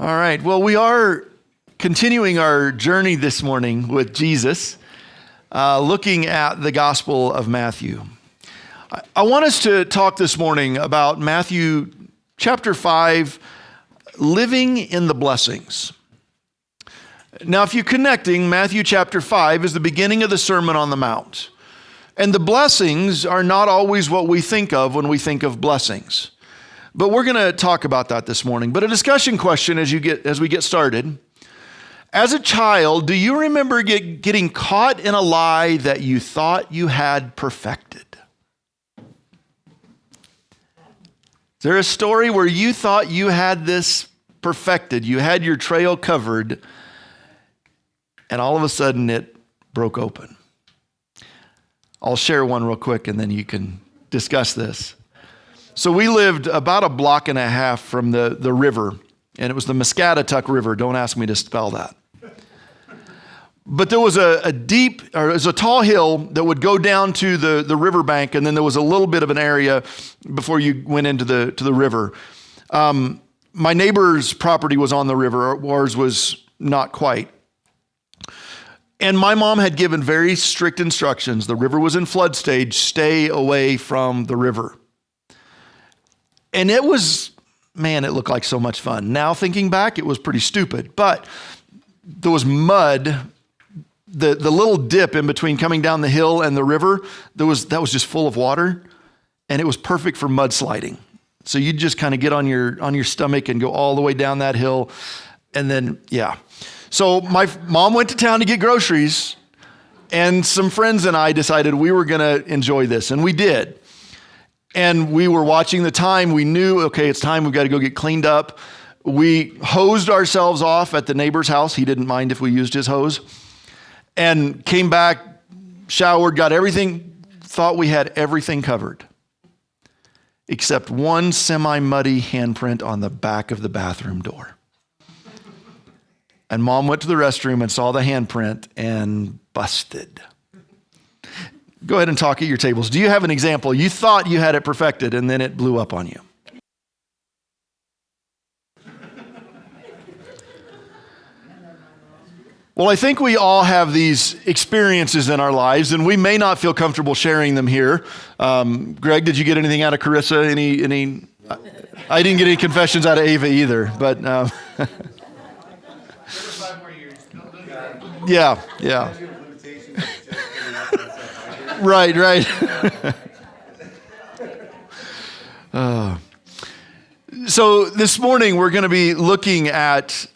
All right. Well, we are continuing our journey this morning with Jesus, looking at the Gospel of Matthew. I want us to talk this morning about Matthew chapter 5, living in the blessings. Now, if you're connecting, Matthew chapter 5 is the beginning of the Sermon on the Mount. And the blessings are not always what we think of when we think of blessings. But we're going to talk about that this morning. But a discussion question as we get started. As a child, do you remember getting caught in a lie that you thought you had perfected? Is there a story where you thought you had this perfected? You had your trail covered, and all of a sudden it broke open. I'll share one real quick, and then you can discuss this. So we lived about a block and a half from the river, and it was the Muscatatuck River. Don't ask me to spell that. But there was a tall hill that would go down to the riverbank, and then there was a little bit of an area before you went into the river. My neighbor's property was on the river. Ours was not quite. And my mom had given very strict instructions. The river was in flood stage. Stay away from the river. And it looked like so much fun. Now thinking back, it was pretty stupid. But there was mud, the little dip in between coming down the hill and the river, that was just full of water, and it was perfect for mudsliding. So you'd just kind of get on your stomach and go all the way down that hill, and then, yeah. So my mom went to town to get groceries, and some friends and I decided we were going to enjoy this, and we did. And we were watching the time. We knew, okay, it's time. We've got to go get cleaned up. We hosed ourselves off at the neighbor's house. He didn't mind if we used his hose. And came back, showered, got everything, thought we had everything covered. Except one semi-muddy handprint on the back of the bathroom door. And Mom went to the restroom and saw the handprint and busted. Go ahead and talk at your tables. Do you have an example? You thought you had it perfected and then it blew up on you. Well, I think we all have these experiences in our lives, and we may not feel comfortable sharing them here. Greg, did you get anything out of Carissa? Any? I didn't get any confessions out of Ava either, but... Yeah. Right. So this morning we're going to be looking at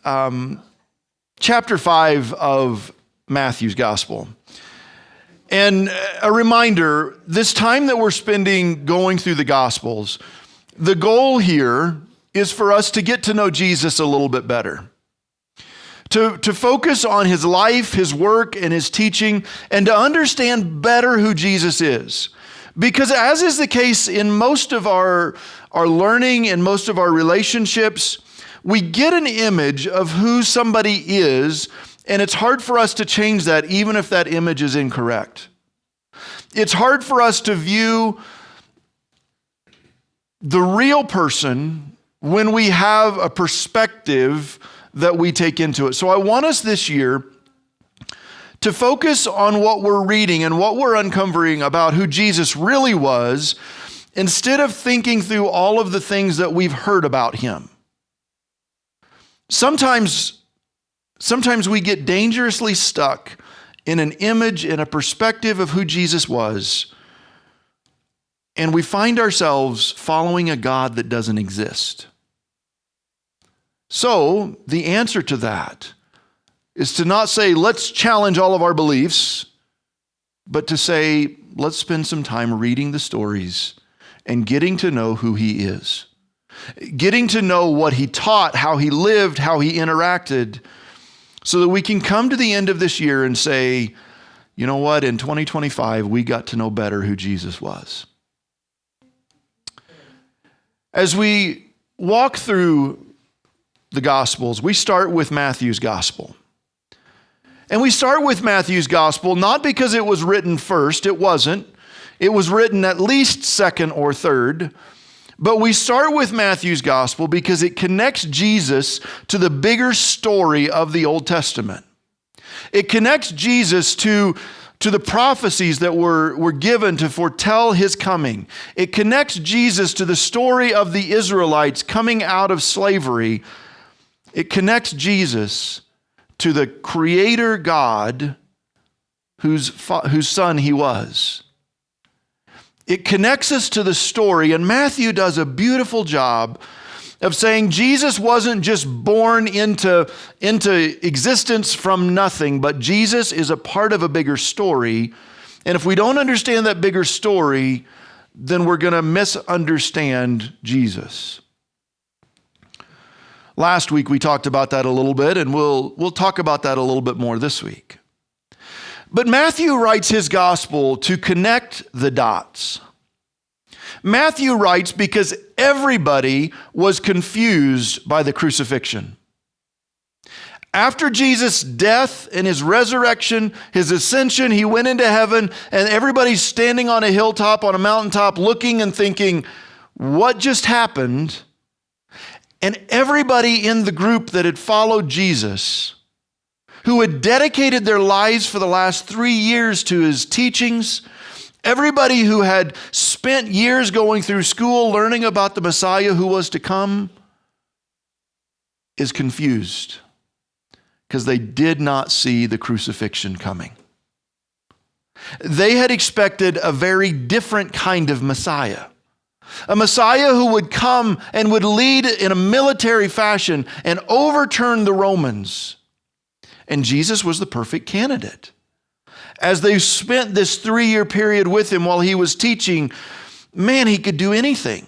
chapter 5 of Matthew's Gospel. And a reminder, this time that we're spending going through the Gospels, the goal here is for us to get to know Jesus a little bit better. To focus on his life, his work, and his teaching, and to understand better who Jesus is. Because as is the case in most of our learning and most of our relationships, we get an image of who somebody is, and it's hard for us to change that even if that image is incorrect. It's hard for us to view the real person when we have a perspective that we take into it. So I want us this year to focus on what we're reading and what we're uncovering about who Jesus really was, instead of thinking through all of the things that we've heard about him. Sometimes we get dangerously stuck in an image, in a perspective of who Jesus was, and we find ourselves following a God that doesn't exist. So the answer to that is to not say, let's challenge all of our beliefs, but to say, let's spend some time reading the stories and getting to know who he is. Getting to know what he taught, how he lived, how he interacted, so that we can come to the end of this year and say, you know what, in 2025, we got to know better who Jesus was. As we walk through the Gospels, we start with Matthew's Gospel. And we start with Matthew's Gospel not because it was written first, it wasn't. It was written at least second or third. But we start with Matthew's gospel because it connects Jesus to the bigger story of the Old Testament. It connects Jesus to the prophecies that were given to foretell his coming. It connects Jesus to the story of the Israelites coming out of slavery. It connects Jesus to the Creator God whose son he was. It connects us to the story, and Matthew does a beautiful job of saying Jesus wasn't just born into existence from nothing, but Jesus is a part of a bigger story. And if we don't understand that bigger story, then we're going to misunderstand Jesus. Last week we talked about that a little bit, and we'll talk about that a little bit more this week. But Matthew writes his gospel to connect the dots. Matthew writes because everybody was confused by the crucifixion. After Jesus' death and his resurrection, his ascension, he went into heaven, and everybody's standing on a hilltop, on a mountaintop, looking and thinking, what just happened? And everybody in the group that had followed Jesus, who had dedicated their lives for the last 3 years to his teachings, everybody who had spent years going through school learning about the Messiah who was to come, is confused because they did not see the crucifixion coming. They had expected a very different kind of Messiah. A Messiah who would come and would lead in a military fashion and overturn the Romans. And Jesus was the perfect candidate. As they spent this 3-year period with him while he was teaching, man, he could do anything.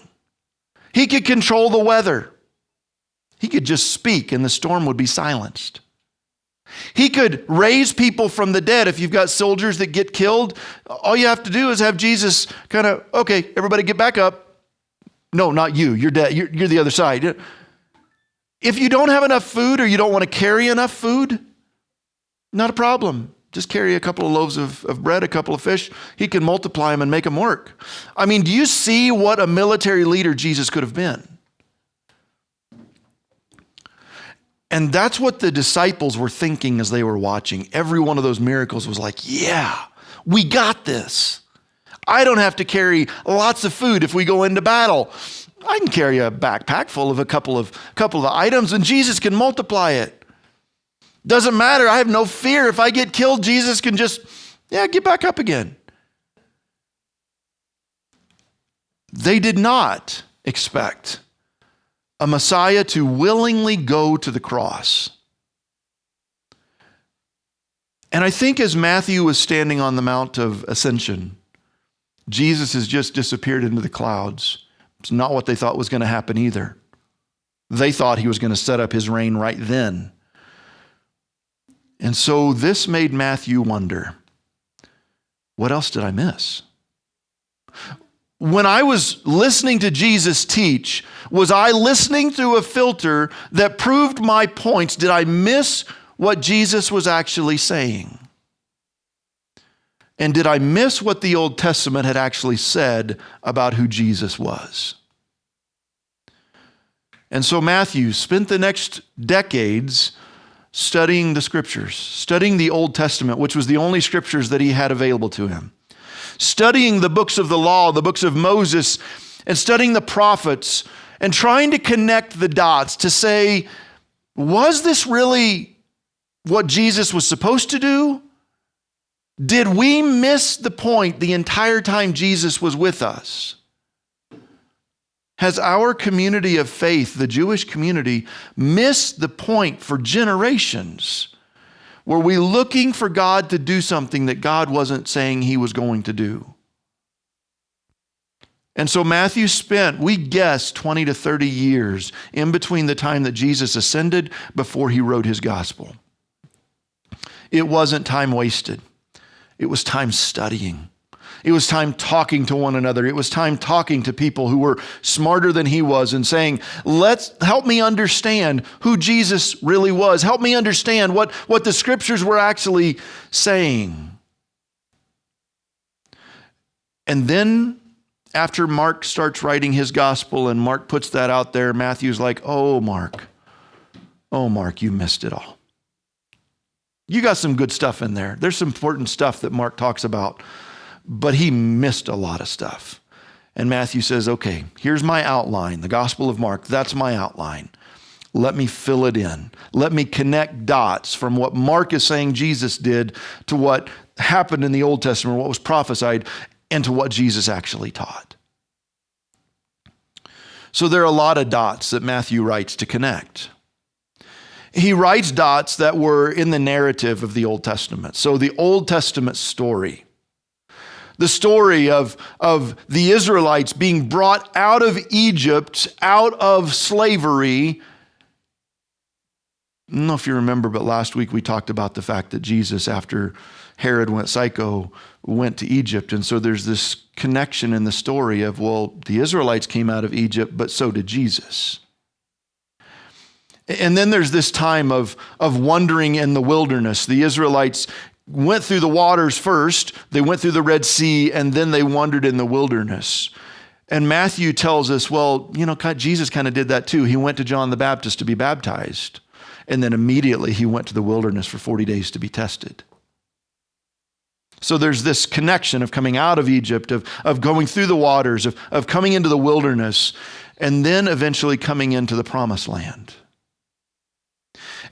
He could control the weather. He could just speak and the storm would be silenced. He could raise people from the dead. If you've got soldiers that get killed, all you have to do is have Jesus kind of, okay, everybody get back up. No, not you. You're dead. You're the other side. If you don't have enough food or you don't want to carry enough food, not a problem. Just carry a couple of loaves of bread, a couple of fish. He can multiply them and make them work. I mean, do you see what a military leader Jesus could have been? And that's what the disciples were thinking as they were watching. Every one of those miracles was like, yeah, we got this. I don't have to carry lots of food if we go into battle. I can carry a backpack full of a couple of items and Jesus can multiply it. Doesn't matter. I have no fear. If I get killed, Jesus can just, get back up again. They did not expect a Messiah to willingly go to the cross. And I think as Matthew was standing on the Mount of Ascension, Jesus has just disappeared into the clouds. It's not what they thought was going to happen either. They thought he was going to set up his reign right then. And so this made Matthew wonder, what else did I miss? When I was listening to Jesus teach, was I listening through a filter that proved my points? Did I miss what Jesus was actually saying? And did I miss what the Old Testament had actually said about who Jesus was? And so Matthew spent the next decades studying the scriptures, studying the Old Testament, which was the only scriptures that he had available to him, studying the books of the law, the books of Moses, and studying the prophets, and trying to connect the dots to say, was this really what Jesus was supposed to do? Did we miss the point the entire time Jesus was with us? Has our community of faith, the Jewish community, missed the point for generations? Were we looking for God to do something that God wasn't saying he was going to do? And so Matthew spent, we guess, 20 to 30 years in between the time that Jesus ascended before he wrote his gospel. It wasn't time wasted. It was time studying. It was time talking to one another. It was time talking to people who were smarter than he was and saying, help me understand who Jesus really was. Help me understand what the scriptures were actually saying. And then after Mark starts writing his gospel and Mark puts that out there, Matthew's like, oh, Mark, you missed it all. You got some good stuff in there. There's some important stuff that Mark talks about, but he missed a lot of stuff. And Matthew says, okay, here's my outline, the Gospel of Mark. That's my outline. Let me fill it in. Let me connect dots from what Mark is saying Jesus did to what happened in the Old Testament, what was prophesied, and to what Jesus actually taught. So there are a lot of dots that Matthew writes to connect. He writes dots that were in the narrative of the Old Testament. So the Old Testament story, the story of the Israelites being brought out of Egypt, out of slavery. I don't know if you remember, but last week we talked about the fact that Jesus, after Herod went psycho, went to Egypt. And so there's this connection in the story of, well, the Israelites came out of Egypt, but so did Jesus. And then there's this time of wandering in the wilderness. The Israelites went through the waters first, they went through the Red Sea, and then they wandered in the wilderness. And Matthew tells us, well, Jesus kind of did that too. He went to John the Baptist to be baptized, and then immediately he went to the wilderness for 40 days to be tested. So there's this connection of coming out of Egypt, of going through the waters, of coming into the wilderness, and then eventually coming into the promised land.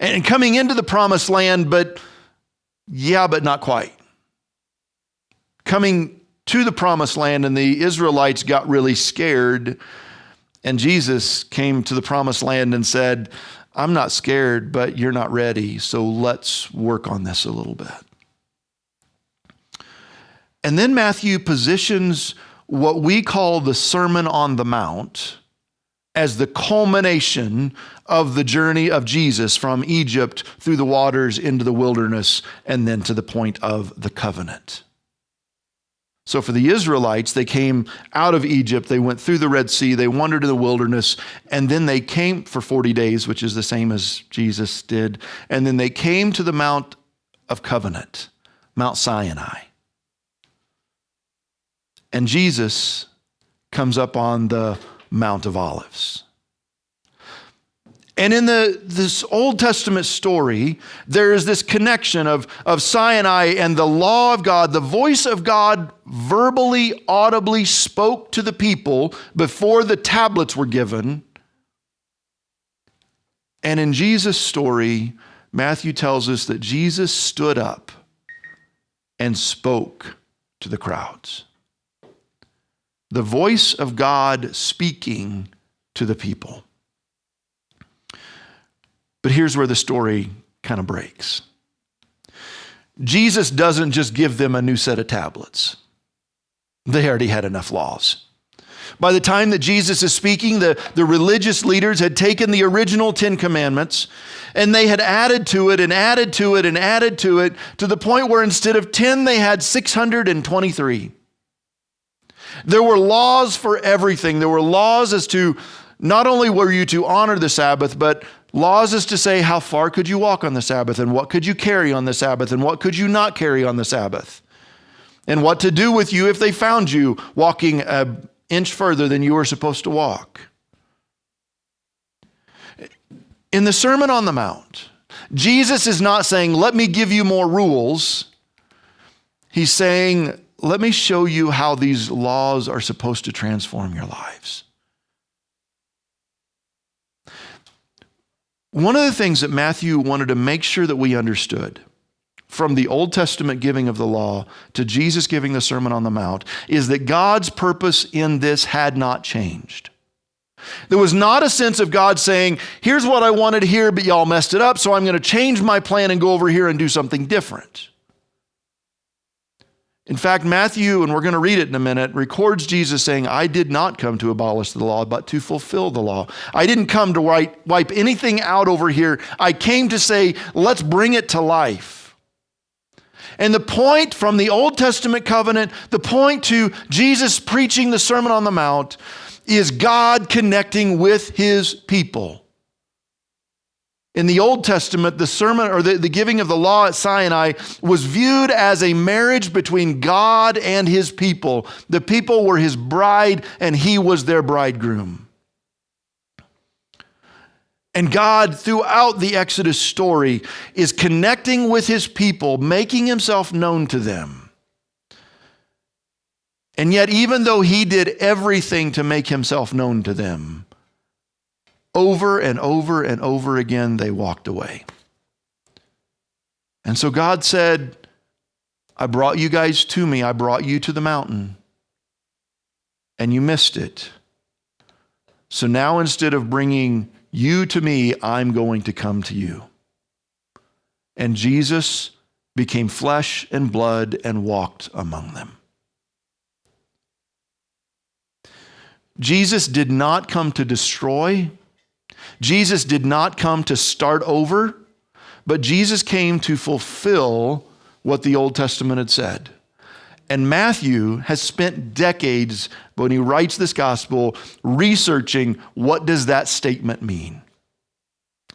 And coming into the promised land, but not quite. Coming to the promised land, and the Israelites got really scared, and Jesus came to the promised land and said, I'm not scared, but you're not ready, so let's work on this a little bit. And then Matthew positions what we call the Sermon on the Mount as the culmination of the journey of Jesus from Egypt through the waters into the wilderness and then to the point of the covenant. So for the Israelites, they came out of Egypt, they went through the Red Sea, they wandered in the wilderness, and then they came for 40 days, which is the same as Jesus did, and then they came to the Mount of Covenant, Mount Sinai. And Jesus comes up on the Mount of Olives. And in this Old Testament story, there is this connection of Sinai and the law of God. The voice of God verbally, audibly spoke to the people before the tablets were given. And in Jesus' story, Matthew tells us that Jesus stood up and spoke to the crowds. The voice of God speaking to the people. But here's where the story kind of breaks. Jesus doesn't just give them a new set of tablets. They already had enough laws. By the time that Jesus is speaking, the religious leaders had taken the original 10 Commandments and they had added to it and added to it and added to it to the point where instead of 10, they had 623. There were laws for everything. There were laws as to not only were you to honor the Sabbath, but laws as to say how far could you walk on the Sabbath and what could you carry on the Sabbath and what could you not carry on the Sabbath and what to do with you if they found you walking an inch further than you were supposed to walk. In the Sermon on the Mount, Jesus is not saying, let me give you more rules. He's saying, let me show you how these laws are supposed to transform your lives. One of the things that Matthew wanted to make sure that we understood from the Old Testament giving of the law to Jesus giving the Sermon on the Mount is that God's purpose in this had not changed. There was not a sense of God saying, here's what I wanted to hear, but y'all messed it up, so I'm going to change my plan and go over here and do something different. In fact, Matthew, and we're going to read it in a minute, records Jesus saying, I did not come to abolish the law, but to fulfill the law. I didn't come to wipe anything out over here. I came to say, let's bring it to life. And the point from the Old Testament covenant, the point to Jesus preaching the Sermon on the Mount is God connecting with his people. In the Old Testament, the sermon or the giving of the law at Sinai was viewed as a marriage between God and his people. The people were his bride and he was their bridegroom. And God, throughout the Exodus story, is connecting with his people, making himself known to them. And yet, even though he did everything to make himself known to them, over and over and over again, they walked away. And so God said, I brought you guys to me. I brought you to the mountain. And you missed it. So now instead of bringing you to me, I'm going to come to you. And Jesus became flesh and blood and walked among them. Jesus did not come to destroy. Jesus did not come to start over, but Jesus came to fulfill what the Old Testament had said. And Matthew has spent decades, when he writes this gospel, researching what does that statement mean?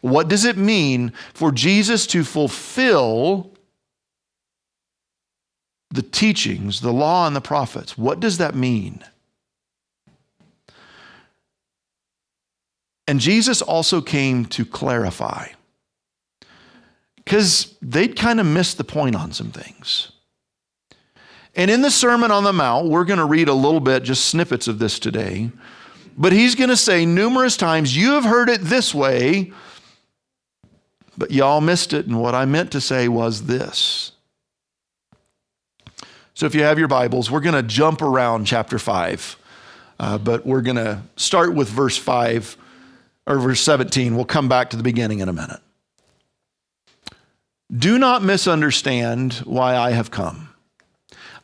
What does it mean for Jesus to fulfill the teachings, the law and the prophets? What does that mean? And Jesus also came to clarify, because they'd kind of missed the point on some things. And in the Sermon on the Mount, we're going to read a little bit, just snippets of this today, but he's going to say numerous times, you have heard it this way, but y'all missed it, and what I meant to say was this. So if you have your Bibles, we're going to jump around chapter 5, but we're going to start with verse 5, or verse 17. We'll come back to the beginning in a minute. Do not misunderstand why I have come.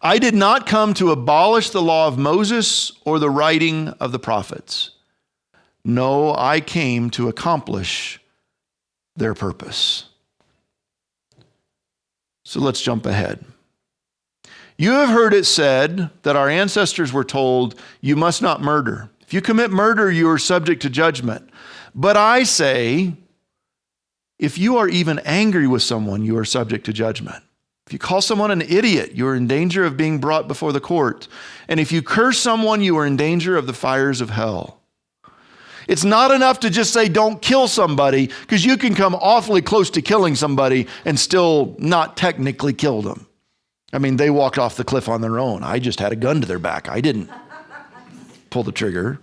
I did not come to abolish the law of Moses or the writing of the prophets. No, I came to accomplish their purpose. So let's jump ahead. You have heard it said that our ancestors were told, you must not murder. If you commit murder, you are subject to judgment. But I say, if you are even angry with someone, you are subject to judgment. If you call someone an idiot, you are in danger of being brought before the court. And if you curse someone, you are in danger of the fires of hell. It's not enough to just say don't kill somebody, because you can come awfully close to killing somebody and still not technically kill them. I mean, they walked off the cliff on their own. I just had a gun to their back. I didn't pull the trigger.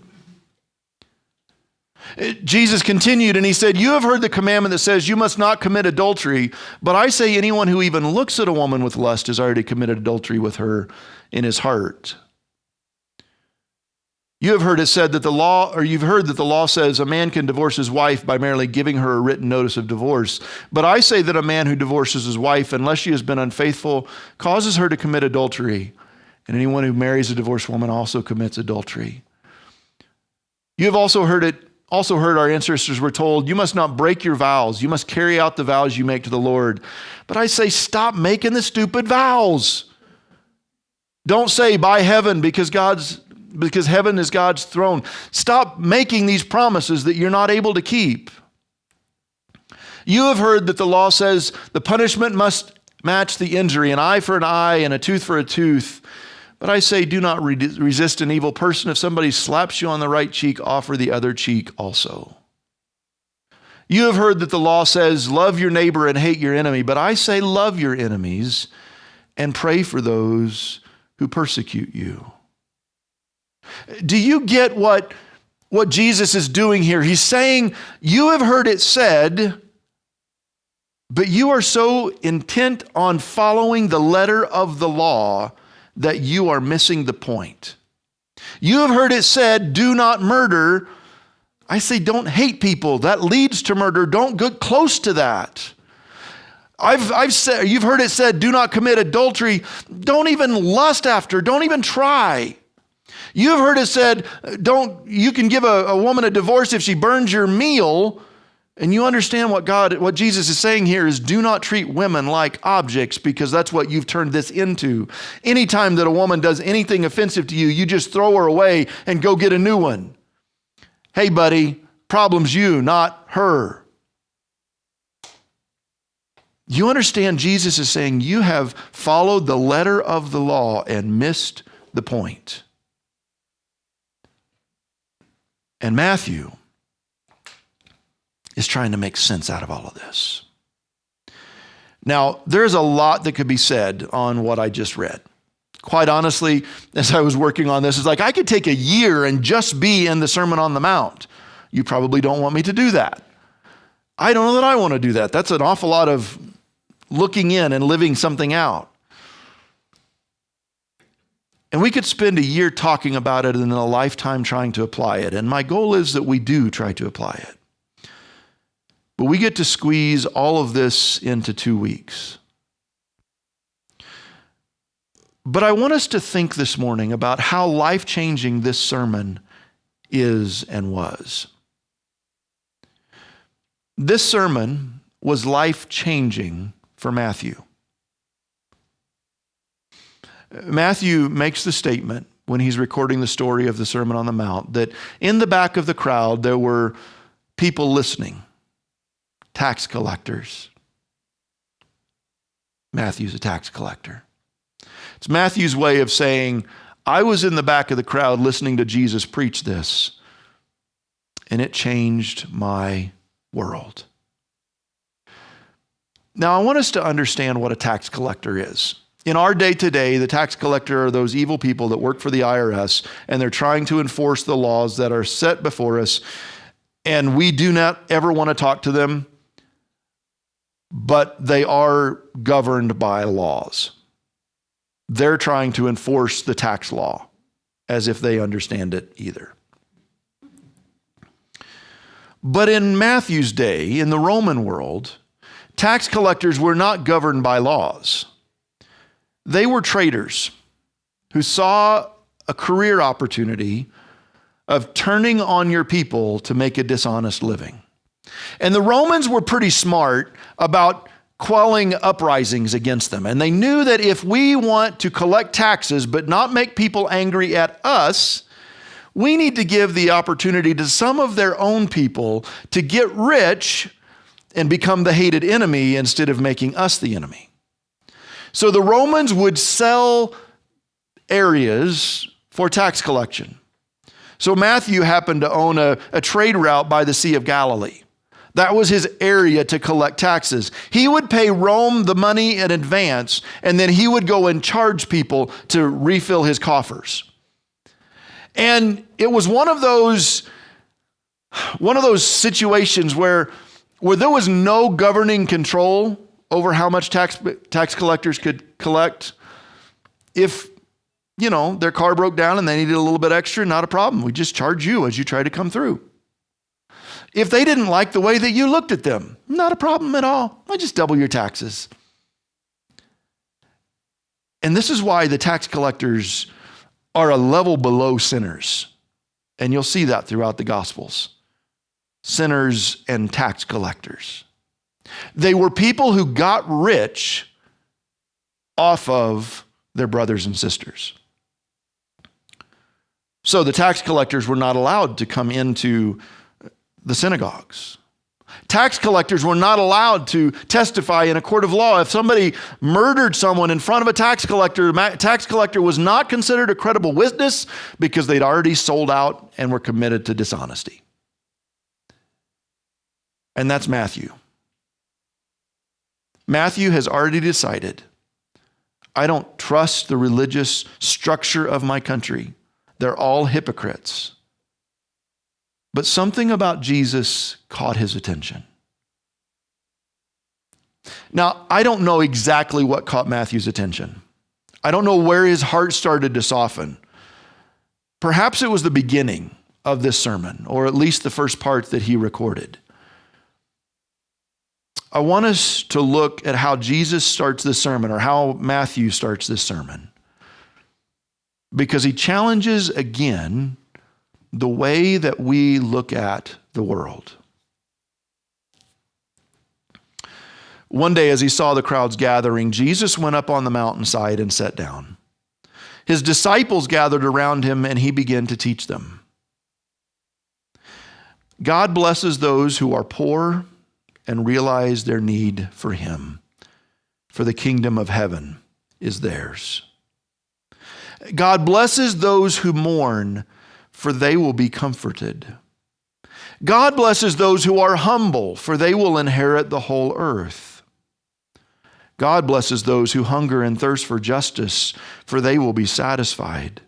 Jesus continued and he said, you have heard the commandment that says you must not commit adultery, but I say anyone who even looks at a woman with lust has already committed adultery with her in his heart. You have heard it said that you've heard that the law says a man can divorce his wife by merely giving her a written notice of divorce. But I say that a man who divorces his wife, unless she has been unfaithful, causes her to commit adultery. And anyone who marries a divorced woman also commits adultery. You have also heard our ancestors were told, you must not break your vows. You must carry out the vows you make to the Lord. But I say, stop making the stupid vows. Don't say by heaven because heaven is God's throne. Stop making these promises that you're not able to keep. You have heard that the law says the punishment must match the injury, an eye for an eye and a tooth for a tooth. But I say, do not resist an evil person. If somebody slaps you on the right cheek, offer the other cheek also. You have heard that the law says, love your neighbor and hate your enemy. But I say, love your enemies and pray for those who persecute you. Do you get what Jesus is doing here? He's saying, you have heard it said, but you are so intent on following the letter of the law that you are missing the point. You have heard it said, do not murder. I say, don't hate people. That leads to murder. Don't get close to that. I've said, you've heard it said, do not commit adultery. Don't even lust after. Don't even try. You have heard it said, you can give a woman a divorce if she burns your meal. And you understand what Jesus is saying here is do not treat women like objects, because that's what you've turned this into. Anytime that a woman does anything offensive to you, you just throw her away and go get a new one. Hey, buddy, problem's you, not her. You understand, Jesus is saying you have followed the letter of the law and missed the point. And Matthew is trying to make sense out of all of this. Now, there's a lot that could be said on what I just read. Quite honestly, as I was working on this, it's like I could take a year and just be in the Sermon on the Mount. You probably don't want me to do that. I don't know that I want to do that. That's an awful lot of looking in and living something out. And we could spend a year talking about it and then a lifetime trying to apply it. And my goal is that we do try to apply it. But we get to squeeze all of this into 2 weeks. But I want us to think this morning about how life-changing this sermon is and was. This sermon was life-changing for Matthew. Matthew makes the statement when he's recording the story of the Sermon on the Mount that in the back of the crowd there were people listening, tax collectors. Matthew's a tax collector. It's Matthew's way of saying, I was in the back of the crowd listening to Jesus preach this, and it changed my world. Now, I want us to understand what a tax collector is. In our day today, the tax collector are those evil people that work for the IRS, and they're trying to enforce the laws that are set before us, and we do not ever want to talk to them, but they are governed by laws. They're trying to enforce the tax law as if they understand it either. But in Matthew's day, in the Roman world, tax collectors were not governed by laws. They were traders who saw a career opportunity of turning on your people to make a dishonest living. And the Romans were pretty smart about quelling uprisings against them. And they knew that if we want to collect taxes but not make people angry at us, we need to give the opportunity to some of their own people to get rich and become the hated enemy instead of making us the enemy. So the Romans would sell areas for tax collection. So Matthew happened to own a trade route by the Sea of Galilee. That was his area to collect taxes. He would pay Rome the money in advance, and then he would go and charge people to refill his coffers. And it was one of those situations where there was no governing control over how much tax collectors could collect. If, their car broke down and they needed a little bit extra, not a problem. We just charge you as you try to come through. If they didn't like the way that you looked at them, not a problem at all. I just double your taxes. And this is why the tax collectors are a level below sinners. And you'll see that throughout the Gospels. Sinners and tax collectors. They were people who got rich off of their brothers and sisters. So the tax collectors were not allowed to come into the synagogues. Tax collectors were not allowed to testify in a court of law. If somebody murdered someone in front of a tax collector was not considered a credible witness because they'd already sold out and were committed to dishonesty. And that's Matthew. Matthew has already decided, I don't trust the religious structure of my country. They're all hypocrites. But something about Jesus caught his attention. Now, I don't know exactly what caught Matthew's attention. I don't know where his heart started to soften. Perhaps it was the beginning of this sermon, or at least the first part that he recorded. I want us to look at how Jesus starts this sermon, or how Matthew starts this sermon, because he challenges again the way that we look at the world. One day, as he saw the crowds gathering, Jesus went up on the mountainside and sat down. His disciples gathered around him, and he began to teach them. God blesses those who are poor and realize their need for him. for the kingdom of heaven is theirs. God blesses those who mourn, for they will be comforted. God blesses those who are humble, for they will inherit the whole earth. God blesses those who hunger and thirst for justice, for they will be satisfied.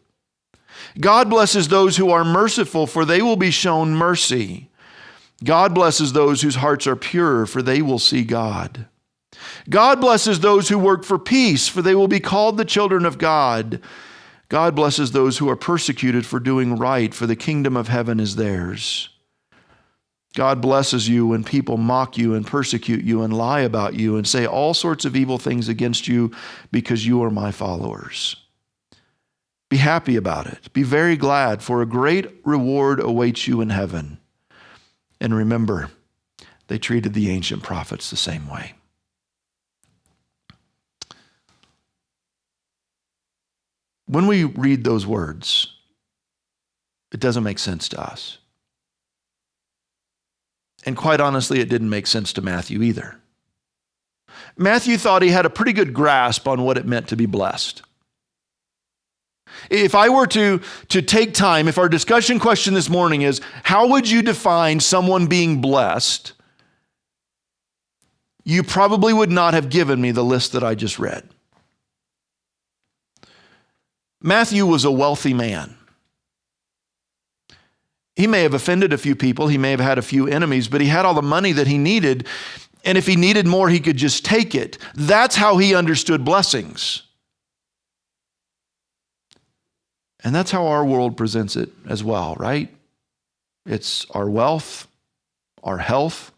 God blesses those who are merciful, for they will be shown mercy. God blesses those whose hearts are pure, for they will see God. God blesses those who work for peace, for they will be called the children of God. God blesses those who are persecuted for doing right, for the kingdom of heaven is theirs. God blesses you when people mock you and persecute you and lie about you and say all sorts of evil things against you because you are my followers. Be happy about it. Be very glad, for a great reward awaits you in heaven. And remember, they treated the ancient prophets the same way. When we read those words, it doesn't make sense to us. And quite honestly, it didn't make sense to Matthew either. Matthew thought he had a pretty good grasp on what it meant to be blessed. If I were to take time, if our discussion question this morning is, how would you define someone being blessed? You probably would not have given me the list that I just read. Matthew was a wealthy man. He may have offended a few people. He may have had a few enemies, but he had all the money that he needed. And if he needed more, he could just take it. That's how he understood blessings. And that's how our world presents it as well, right? It's our wealth, our health.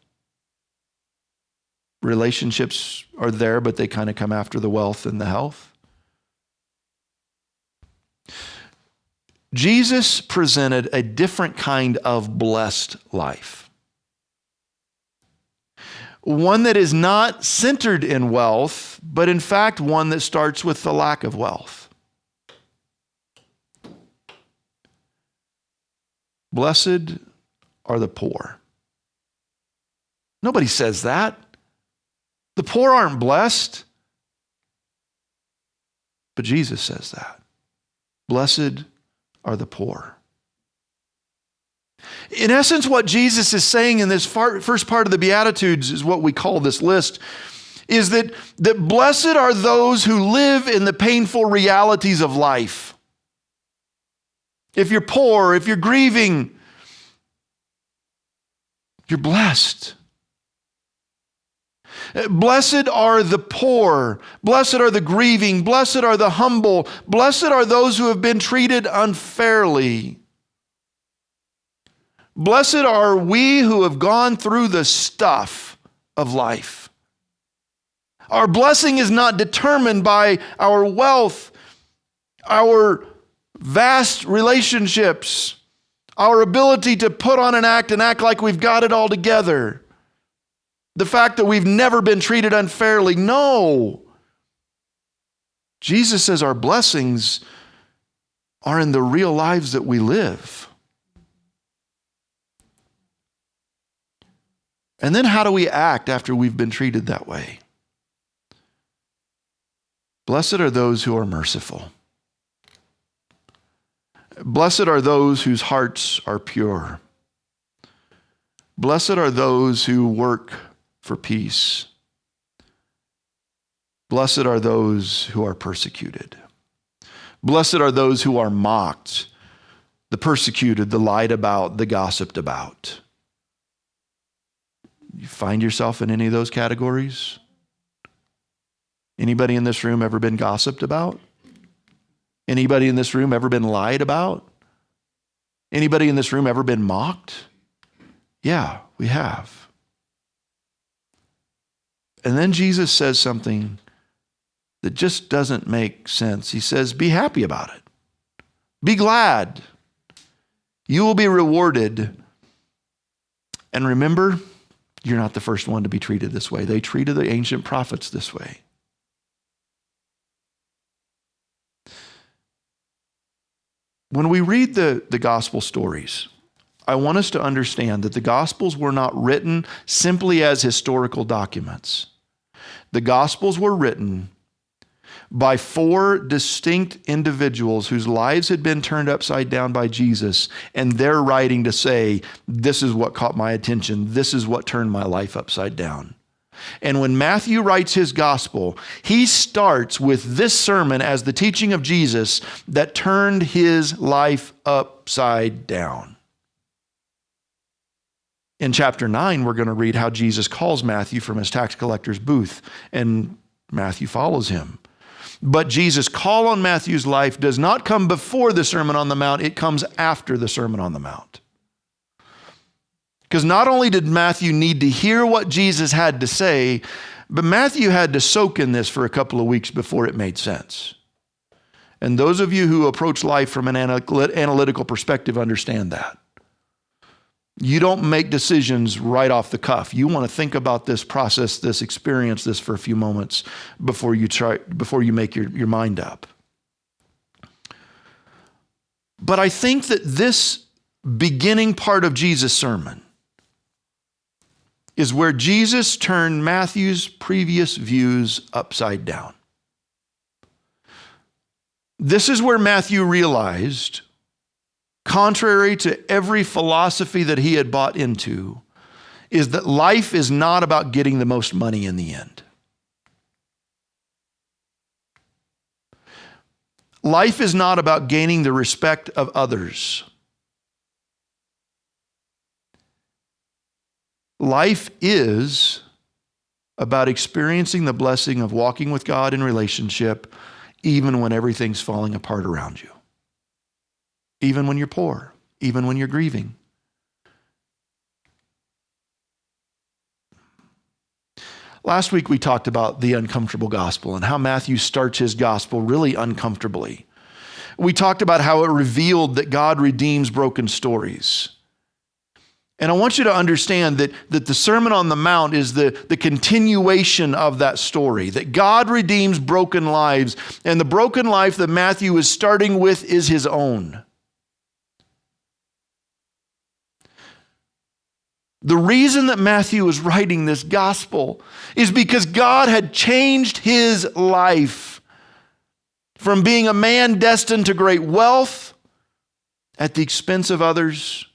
Relationships are there, but they kind of come after the wealth and the health. Jesus presented a different kind of blessed life. One that is not centered in wealth, but in fact one that starts with the lack of wealth. Blessed are the poor. Nobody says that. The poor aren't blessed. But Jesus says that. Blessed are the poor. In essence, what Jesus is saying in this first part of the Beatitudes is what we call this list, is that blessed are those who live in the painful realities of life. If you're poor, if you're grieving, you're blessed. Blessed are the poor. Blessed are the grieving. Blessed are the humble. Blessed are those who have been treated unfairly. Blessed are we who have gone through the stuff of life. Our blessing is not determined by our wealth, our vast relationships, our ability to put on an act and act like we've got it all together. The fact that we've never been treated unfairly. No. Jesus says our blessings are in the real lives that we live. And then how do we act after we've been treated that way? Blessed are those who are merciful. Blessed are those whose hearts are pure. Blessed are those who work for peace. Blessed are those who are persecuted. Blessed are those who are mocked, the persecuted, the lied about, the gossiped about. You find yourself in any of those categories? Anybody in this room ever been gossiped about? Anybody in this room ever been lied about? Anybody in this room ever been mocked? Yeah, we have. And then Jesus says something that just doesn't make sense. He says, be happy about it. Be glad. You will be rewarded. And remember, you're not the first one to be treated this way. They treated the ancient prophets this way. When we read the gospel stories, I want us to understand that the gospels were not written simply as historical documents. The Gospels were written by 4 distinct individuals whose lives had been turned upside down by Jesus, and they're writing to say, this is what caught my attention. This is what turned my life upside down. And when Matthew writes his gospel, he starts with this sermon as the teaching of Jesus that turned his life upside down. In chapter 9, we're going to read how Jesus calls Matthew from his tax collector's booth, and Matthew follows him. But Jesus' call on Matthew's life does not come before the Sermon on the Mount, it comes after the Sermon on the Mount. Because not only did Matthew need to hear what Jesus had to say, but Matthew had to soak in this for a couple of weeks before it made sense. And those of you who approach life from an analytical perspective understand that. You don't make decisions right off the cuff. You want to think about this, process this, experience this for a few moments before you make your mind up. But I think that this beginning part of Jesus' sermon is where Jesus turned Matthew's previous views upside down. This is where Matthew realized, contrary to every philosophy that he had bought into, is that life is not about getting the most money in the end. Life is not about gaining the respect of others. Life is about experiencing the blessing of walking with God in relationship, even when everything's falling apart around you. Even when you're poor, even when you're grieving. Last week we talked about the uncomfortable gospel and how Matthew starts his gospel really uncomfortably. We talked about how it revealed that God redeems broken stories. And I want you to understand that the Sermon on the Mount is the continuation of that story, that God redeems broken lives, and the broken life that Matthew is starting with is his own. The reason that Matthew is writing this gospel is because God had changed his life from being a man destined to great wealth at the expense of others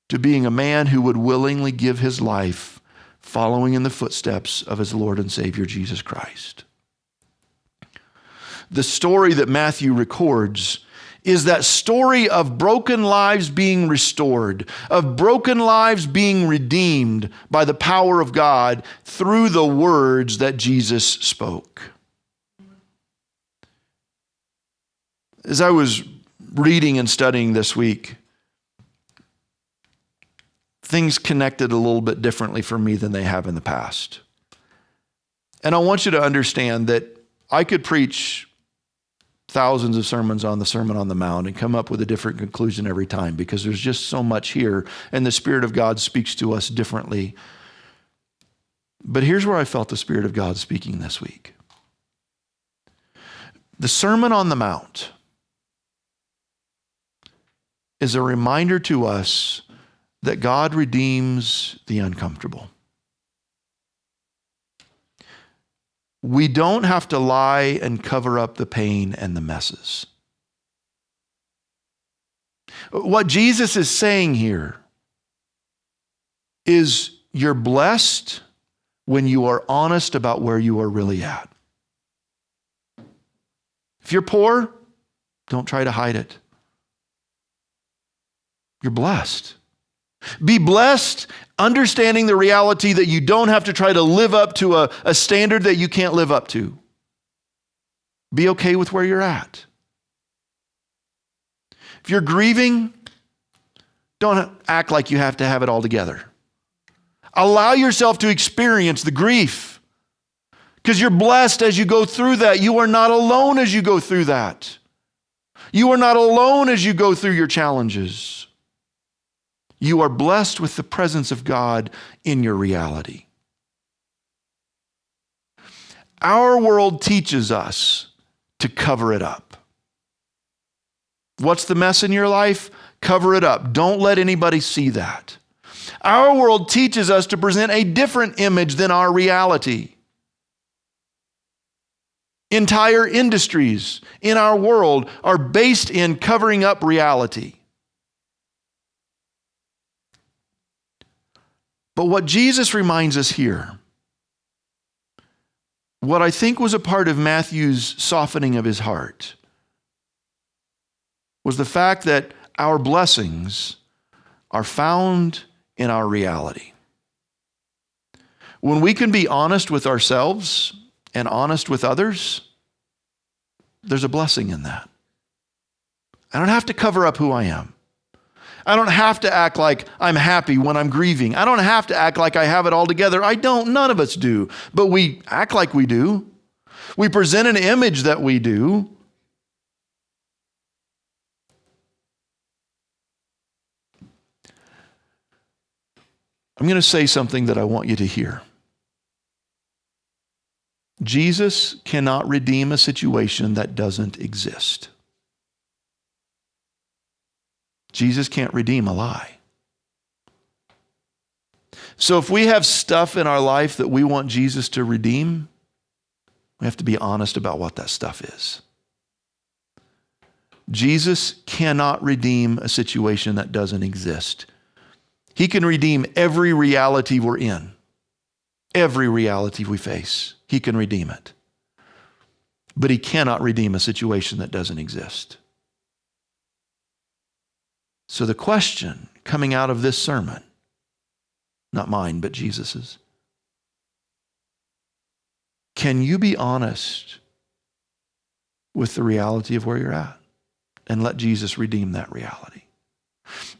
to being a man who would willingly give his life following in the footsteps of his Lord and Savior Jesus Christ. The story that Matthew records is that story of broken lives being restored, of broken lives being redeemed by the power of God through the words that Jesus spoke. As I was reading and studying this week, things connected a little bit differently for me than they have in the past. And I want you to understand that I could preach thousands of sermons on the Sermon on the Mount and come up with a different conclusion every time because there's just so much here and the Spirit of God speaks to us differently. But here's where I felt the Spirit of God speaking this week. The Sermon on the Mount is a reminder to us that God redeems the uncomfortable. We don't have to lie and cover up the pain and the messes. What Jesus is saying here is you're blessed when you are honest about where you are really at. If you're poor, don't try to hide it. You're blessed. Be blessed, understanding the reality that you don't have to try to live up to a standard that you can't live up to. Be okay with where you're at. If you're grieving, don't act like you have to have it all together. Allow yourself to experience the grief because you're blessed as you go through that. You are not alone as you go through that. You are not alone as you go through your challenges. You are blessed with the presence of God in your reality. Our world teaches us to cover it up. What's the mess in your life? Cover it up. Don't let anybody see that. Our world teaches us to present a different image than our reality. Entire industries in our world are based in covering up reality. But what Jesus reminds us here, what I think was a part of Matthew's softening of his heart, was the fact that our blessings are found in our reality. When we can be honest with ourselves and honest with others, there's a blessing in that. I don't have to cover up who I am. I don't have to act like I'm happy when I'm grieving. I don't have to act like I have it all together. I don't. None of us do. But we act like we do. We present an image that we do. I'm going to say something that I want you to hear. Jesus cannot redeem a situation that doesn't exist. Jesus can't redeem a lie. So if we have stuff in our life that we want Jesus to redeem, we have to be honest about what that stuff is. Jesus cannot redeem a situation that doesn't exist. He can redeem every reality we're in. Every reality we face, he can redeem it. But he cannot redeem a situation that doesn't exist. So the question coming out of this sermon, not mine, but Jesus's, can you be honest with the reality of where you're at and let Jesus redeem that reality?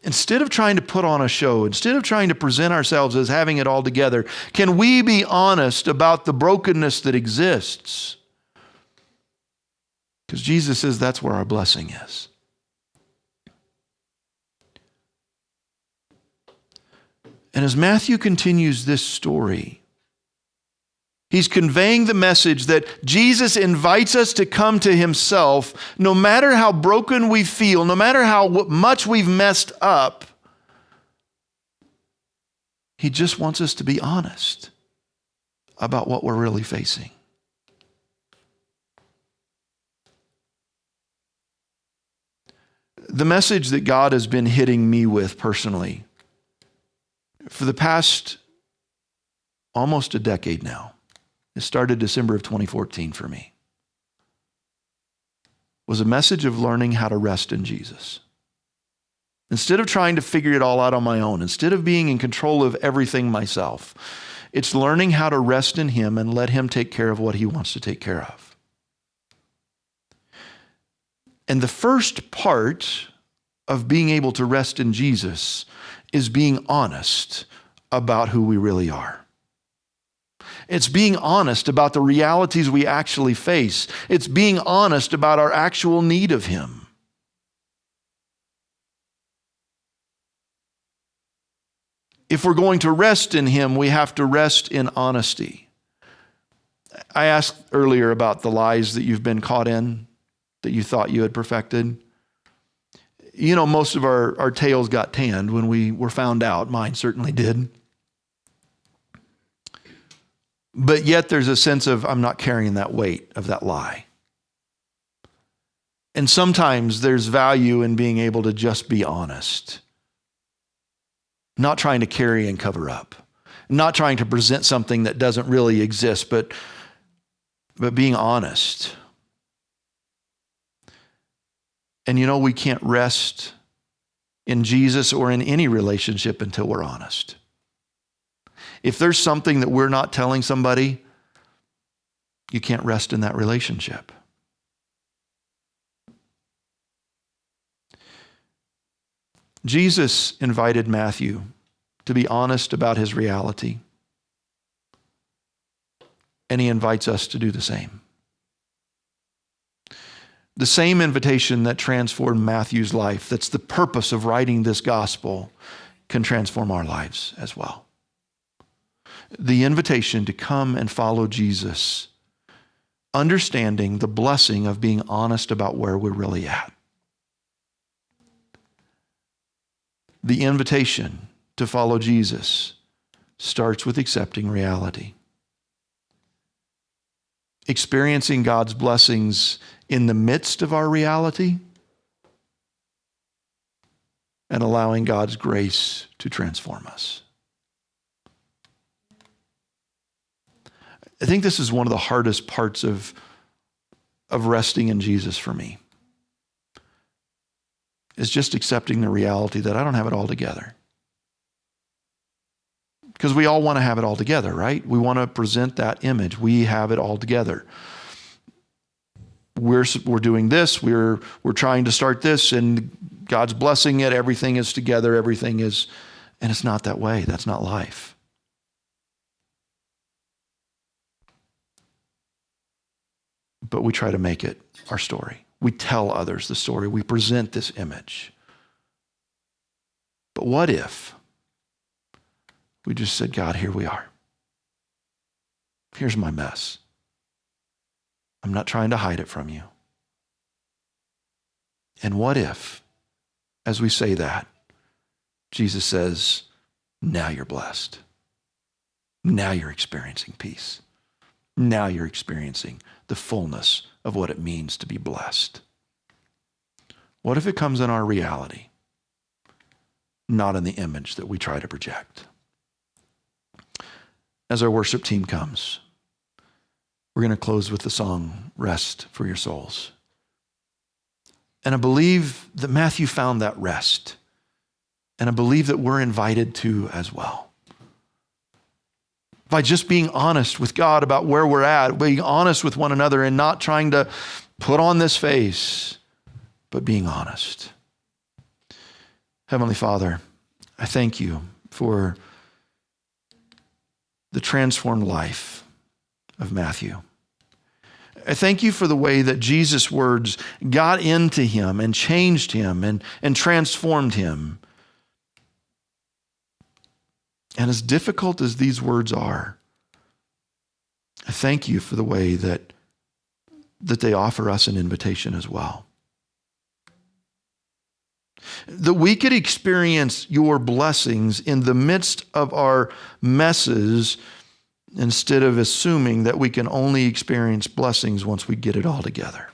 Instead of trying to put on a show, instead of trying to present ourselves as having it all together, can we be honest about the brokenness that exists? Because Jesus says that's where our blessing is. And as Matthew continues this story, he's conveying the message that Jesus invites us to come to himself no matter how broken we feel, no matter how much we've messed up. He just wants us to be honest about what we're really facing. The message that God has been hitting me with personally for the past almost a decade now, it started December of 2014 for me, was a message of learning how to rest in Jesus. Instead of trying to figure it all out on my own, instead of being in control of everything myself, it's learning how to rest in him and let him take care of what he wants to take care of. And the first part of being able to rest in Jesus is being honest about who we really are. It's being honest about the realities we actually face. It's being honest about our actual need of him. If we're going to rest in him, we have to rest in honesty. I asked earlier about the lies that you've been caught in, that you thought you had perfected. You know, most of our tails got tanned when we were found out. Mine certainly did. But yet there's a sense of, I'm not carrying that weight of that lie. And sometimes there's value in being able to just be honest. Not trying to carry and cover up. Not trying to present something that doesn't really exist, but being honest. And you know, we can't rest in Jesus or in any relationship until we're honest. If there's something that we're not telling somebody, you can't rest in that relationship. Jesus invited Matthew to be honest about his reality, and he invites us to do the same. The same invitation that transformed Matthew's life, that's the purpose of writing this gospel, can transform our lives as well. The invitation to come and follow Jesus, understanding the blessing of being honest about where we're really at. The invitation to follow Jesus starts with accepting reality. Experiencing God's blessings in the midst of our reality and allowing God's grace to transform us. I think this is one of the hardest parts of resting in Jesus for me, is just accepting the reality that I don't have it all together. Because we all want to have it all together, right? We want to present that image. We have it all together. We're doing this. We're trying to start this, and God's blessing it. Everything is together. Everything is, and it's not that way. That's not life. But we try to make it our story. We tell others the story. We present this image. But what if we just said, God, here we are. Here's my mess. I'm not trying to hide it from you. And what if, as we say that, Jesus says, now you're blessed. Now you're experiencing peace. Now you're experiencing the fullness of what it means to be blessed. What if it comes in our reality, not in the image that we try to project? As our worship team comes, we're going to close with the song, Rest for Your Souls. And I believe that Matthew found that rest. And I believe that we're invited to as well. By just being honest with God about where we're at, being honest with one another and not trying to put on this face, but being honest. Heavenly Father, I thank you for the transformed life of Matthew. I thank you for the way that Jesus' words got into him and changed him and transformed him. And as difficult as these words are, I thank you for the way that they offer us an invitation as well. That we could experience your blessings in the midst of our messes instead of assuming that we can only experience blessings once we get it all together.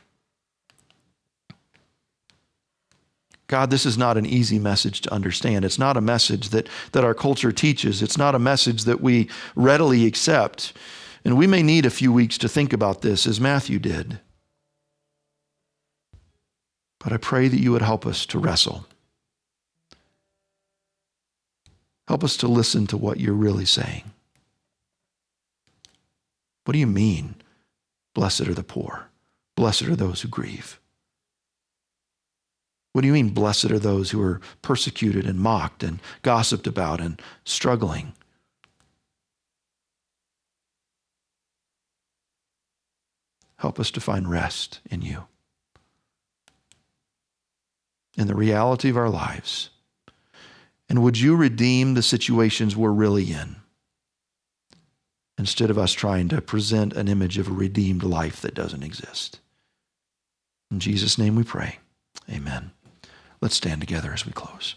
God, this is not an easy message to understand. It's not a message that our culture teaches. It's not a message that we readily accept. And we may need a few weeks to think about this as Matthew did. But I pray that you would help us to wrestle. Help us to listen to what you're really saying. What do you mean, blessed are the poor? Blessed are those who grieve. What do you mean, blessed are those who are persecuted and mocked and gossiped about and struggling? Help us to find rest in you, in the reality of our lives. And would you redeem the situations we're really in, instead of us trying to present an image of a redeemed life that doesn't exist? In Jesus' name we pray. Amen. Let's stand together as we close.